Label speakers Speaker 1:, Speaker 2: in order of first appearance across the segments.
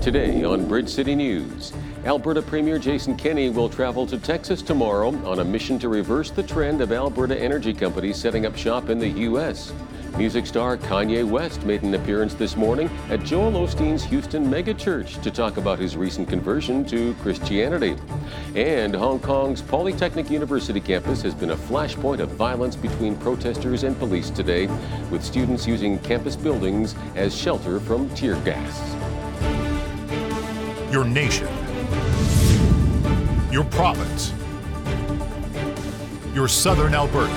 Speaker 1: Today on Bridge City News, Alberta Premier Jason Kenney will travel to Texas tomorrow on a mission to reverse the trend of Alberta energy companies setting up shop in the U.S. Music star Kanye West made an appearance this morning at Joel Osteen's Houston megachurch to talk about his recent conversion to Christianity. And Hong Kong's Polytechnic University campus has been a flashpoint of violence between protesters and police today, with students using campus buildings as shelter from tear gas.
Speaker 2: Your nation, your province, your southern Alberta.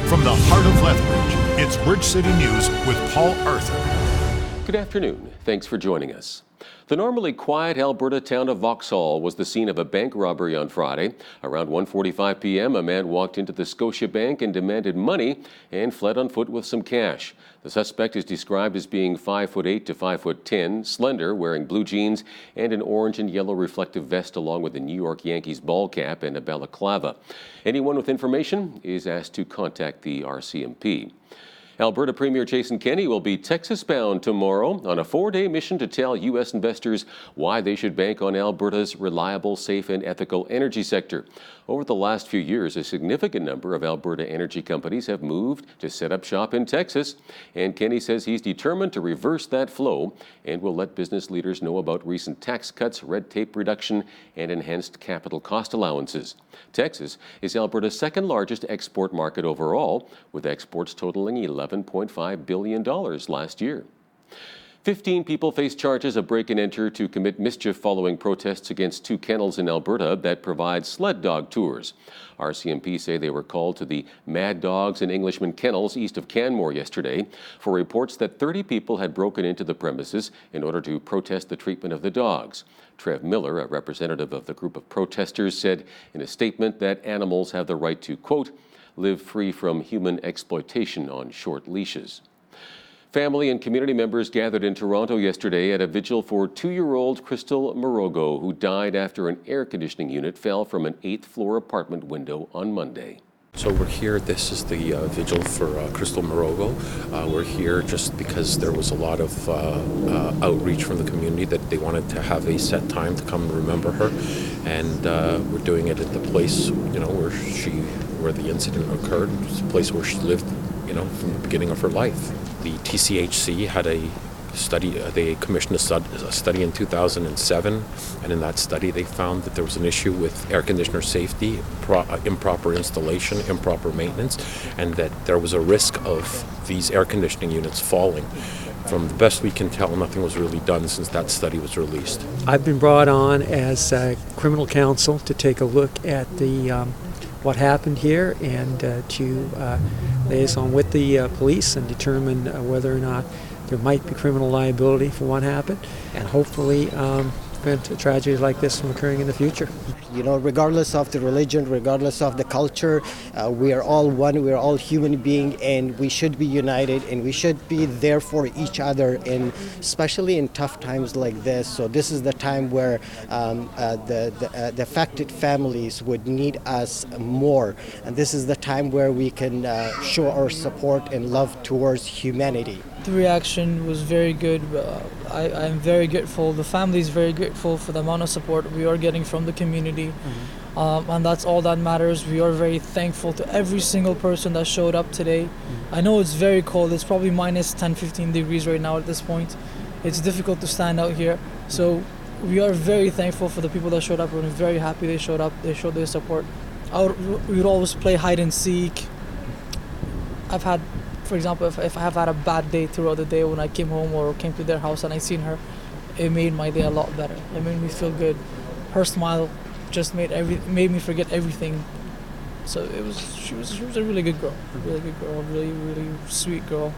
Speaker 2: From the heart of Lethbridge, it's Bridge City News with Paul Arthur.
Speaker 1: Good afternoon. Thanks for joining us. The normally quiet Alberta town of Vauxhall was the scene of a bank robbery on Friday. Around 1:45 p.m., a man walked into the Scotiabank and demanded money and fled on foot with some cash. The suspect is described as being 5'8" to 5'10", slender, wearing blue jeans and an orange and yellow reflective vest along with a New York Yankees ball cap and a balaclava. Anyone with information is asked to contact the RCMP. Alberta Premier Jason Kenney will be Texas-bound tomorrow on a 4-day mission to tell U.S. investors why they should bank on Alberta's reliable, safe, and ethical energy sector. Over the last few years, a significant number of Alberta energy companies have moved to set up shop in Texas, and Kenney says he's determined to reverse that flow and will let business leaders know about recent tax cuts, red tape reduction, and enhanced capital cost allowances. Texas is Alberta's second-largest export market overall, with exports totaling $11.5 billion last year. 15 people face charges of break and enter to commit mischief following protests against 2 kennels in Alberta that provide sled dog tours. RCMP say they were called to the Mad Dogs and Englishman kennels east of Canmore yesterday for reports that 30 people had broken into the premises in order to protest the treatment of the dogs. Trev Miller, a representative of the group of protesters, said in a statement that animals have the right to, quote, live free from human exploitation on short leashes. Family and community members gathered in Toronto yesterday at a vigil for 2-year-old Crystal Morogo, who died after an air conditioning unit fell from an 8th-floor apartment window on Monday.
Speaker 3: So we're here, this is the vigil for Crystal Morogo. We're here just because there was a lot of outreach from the community that they wanted to have a set time to come and remember her. And we're doing it at the place, where the incident occurred. It's a place where she lived, from the beginning of her life. The TCHC had a study, they commissioned a study in 2007, and in that study they found that there was an issue with air conditioner safety, improper installation, improper maintenance, and that there was a risk of these air conditioning units falling. From the best we can tell, nothing was really done since that study was released.
Speaker 4: I've been brought on as criminal counsel to take a look at the what happened here and to liaison with the police and determine whether or not there might be criminal liability for what happened, and hopefully prevent a tragedy like this from occurring in the future.
Speaker 5: Regardless of the religion, regardless of the culture, we are all one, we are all human beings, and we should be united, and we should be there for each other, and especially in tough times like this. So this is the time where the affected families would need us more, and this is the time where we can show our support and love towards humanity.
Speaker 6: The reaction was very good. I'm very grateful. The family is very grateful for the amount of support we are getting from the community. Mm-hmm. And that's all that matters. We are very thankful to every single person that showed up today. Mm-hmm. I know it's very cold. It's probably minus 10, 15 degrees right now at this point. It's difficult to stand out here. So we are very thankful for the people that showed up. We're very happy they showed up. They showed their support. We would always play hide and seek. For example, if I have had a bad day throughout the day, when I came home or came to their house and I seen her, it made my day a lot better. It made me feel good. Her smile just made me forget everything. So she was a really good girl, really sweet girl.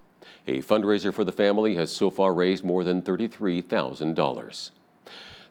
Speaker 1: A fundraiser for the family has so far raised more than $33,000.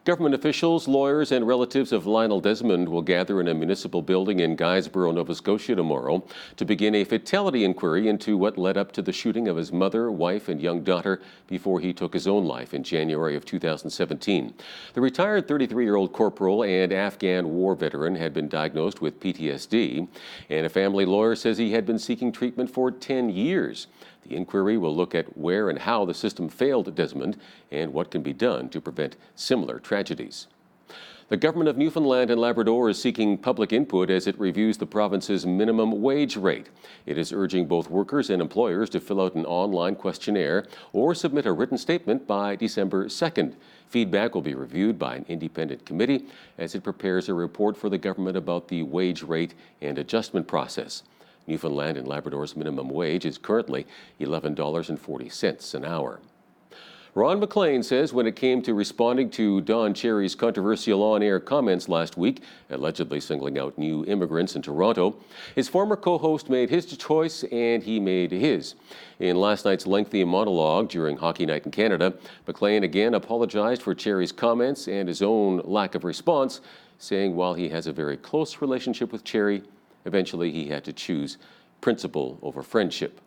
Speaker 1: Government officials, lawyers, and relatives of Lionel Desmond will gather in a municipal building in Guysborough, Nova Scotia tomorrow to begin a fatality inquiry into what led up to the shooting of his mother, wife, and young daughter before he took his own life in January of 2017. The retired 33-year-old corporal and Afghan war veteran had been diagnosed with PTSD, and a family lawyer says he had been seeking treatment for 10 years. The inquiry will look at where and how the system failed Desmond and what can be done to prevent similar tragedies. The government of Newfoundland and Labrador is seeking public input as it reviews the province's minimum wage rate. It is urging both workers and employers to fill out an online questionnaire or submit a written statement by December 2nd. Feedback will be reviewed by an independent committee as it prepares a report for the government about the wage rate and adjustment process. Newfoundland and Labrador's minimum wage is currently $11.40 an hour. Ron McLean says when it came to responding to Don Cherry's controversial on-air comments last week, allegedly singling out new immigrants in Toronto, his former co-host made his choice and he made his. In last night's lengthy monologue during Hockey Night in Canada, McLean again apologized for Cherry's comments and his own lack of response, saying while he has a very close relationship with Cherry, eventually he had to choose principle over friendship.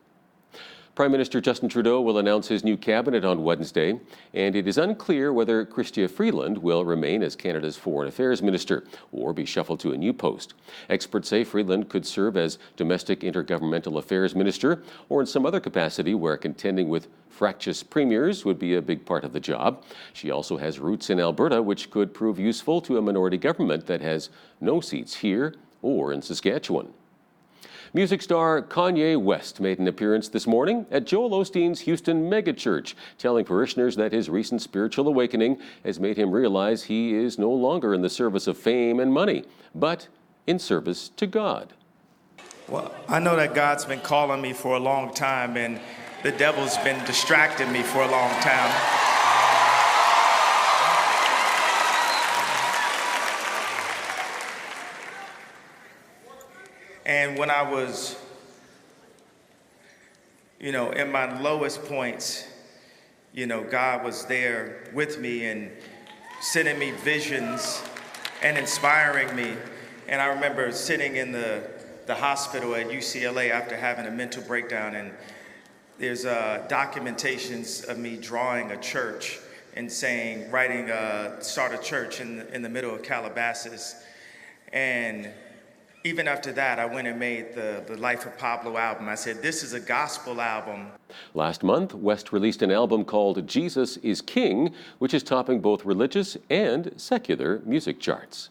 Speaker 1: Prime Minister Justin Trudeau will announce his new cabinet on Wednesday, and it is unclear whether Chrystia Freeland will remain as Canada's Foreign Affairs Minister or be shuffled to a new post. Experts say Freeland could serve as Domestic Intergovernmental Affairs Minister or in some other capacity where contending with fractious premiers would be a big part of the job. She also has roots in Alberta, which could prove useful to a minority government that has no seats here or in Saskatchewan. Music star Kanye West made an appearance this morning at Joel Osteen's Houston megachurch, telling parishioners that his recent spiritual awakening has made him realize he is no longer in the service of fame and money, but in service to God.
Speaker 7: Well, I know that God's been calling me for a long time, and the devil's been distracting me for a long time. And when I was, in my lowest points, God was there with me and sending me visions and inspiring me. And I remember sitting in the hospital at UCLA after having a mental breakdown, and there's documentations of me drawing a church and writing start a church in the middle of Calabasas. And even after that, I went and made the Life of Pablo album. I said, this is a gospel album.
Speaker 1: Last month, West released an album called Jesus is King, which is topping both religious and secular music charts.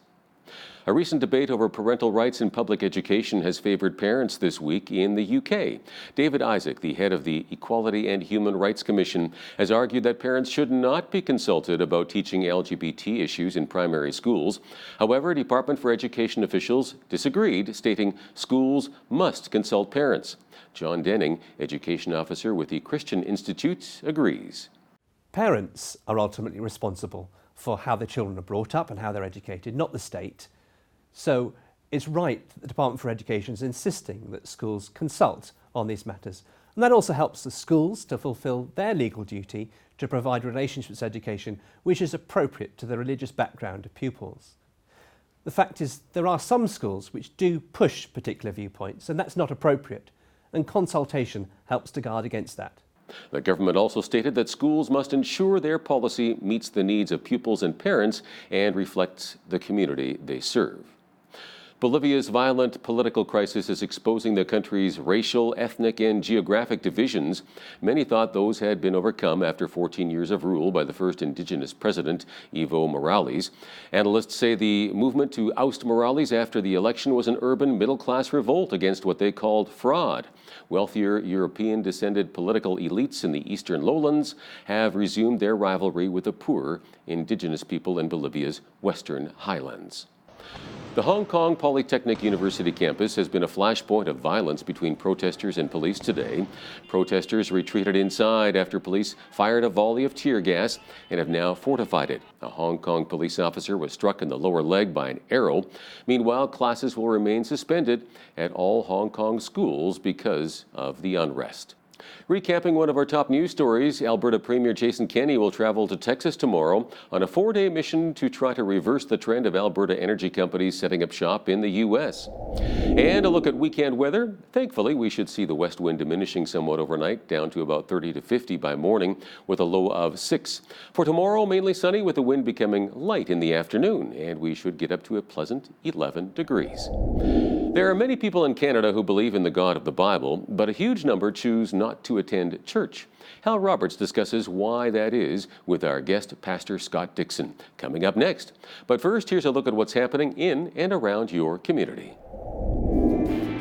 Speaker 1: A recent debate over parental rights in public education has favored parents this week in the UK. David Isaac, the head of the Equality and Human Rights Commission, has argued that parents should not be consulted about teaching LGBT issues in primary schools. However, Department for Education officials disagreed, stating schools must consult parents. John Denning, education officer with the Christian Institute, agrees.
Speaker 8: Parents are ultimately responsible for how their children are brought up and how they're educated, not the state. So it's right that the Department for Education is insisting that schools consult on these matters. And that also helps the schools to fulfil their legal duty to provide relationships education which is appropriate to the religious background of pupils. The fact is there are some schools which do push particular viewpoints, and that's not appropriate, and consultation helps to guard against that.
Speaker 1: The government also stated that schools must ensure their policy meets the needs of pupils and parents and reflects the community they serve. Bolivia's violent political crisis is exposing the country's racial, ethnic, and geographic divisions. Many thought those had been overcome after 14 years of rule by the first indigenous president, Evo Morales. Analysts say the movement to oust Morales after the election was an urban middle-class revolt against what they called fraud. Wealthier European-descended political elites in the eastern lowlands have resumed their rivalry with the poorer indigenous people in Bolivia's western highlands. The Hong Kong Polytechnic University campus has been a flashpoint of violence between protesters and police today. Protesters retreated inside after police fired a volley of tear gas and have now fortified it. A Hong Kong police officer was struck in the lower leg by an arrow. Meanwhile, classes will remain suspended at all Hong Kong schools because of the unrest. Recapping one of our top news stories, Alberta Premier Jason Kenney will travel to Texas tomorrow on a 4-day mission to try to reverse the trend of Alberta energy companies setting up shop in the U.S. And a look at weekend weather. Thankfully, we should see the west wind diminishing somewhat overnight, down to about 30 to 50 by morning, with a low of 6. For tomorrow, mainly sunny with the wind becoming light in the afternoon, and we should get up to a pleasant 11 degrees. There are many people in Canada who believe in the God of the Bible, but a huge number choose not to attend church. Hal Roberts discusses why that is with our guest, Pastor Scott Dixon, coming up next. But first, here's a look at what's happening in and around your community.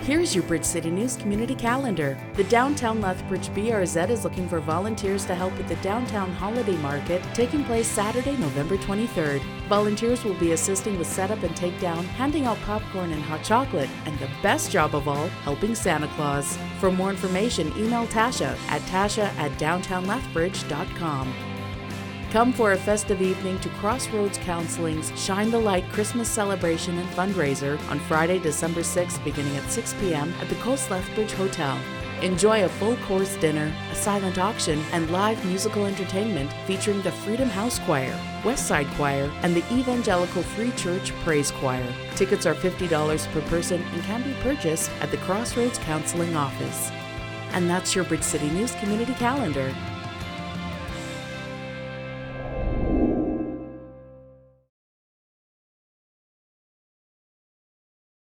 Speaker 9: Here's your Bridge City News Community Calendar. The Downtown Lethbridge BRZ is looking for volunteers to help with the Downtown Holiday Market taking place Saturday, November 23rd. Volunteers will be assisting with setup and takedown, handing out popcorn and hot chocolate, and the best job of all, helping Santa Claus. For more information, email Tasha at downtownlethbridge.com. Come for a festive evening to Crossroads Counseling's Shine the Light Christmas celebration and fundraiser on Friday, December 6th, beginning at 6 p.m. at the Coast Lethbridge Hotel. Enjoy a full-course dinner, a silent auction, and live musical entertainment featuring the Freedom House Choir, West Side Choir, and the Evangelical Free Church Praise Choir. Tickets are $50 per person and can be purchased at the Crossroads Counseling office. And that's your Bridge City News Community Calendar.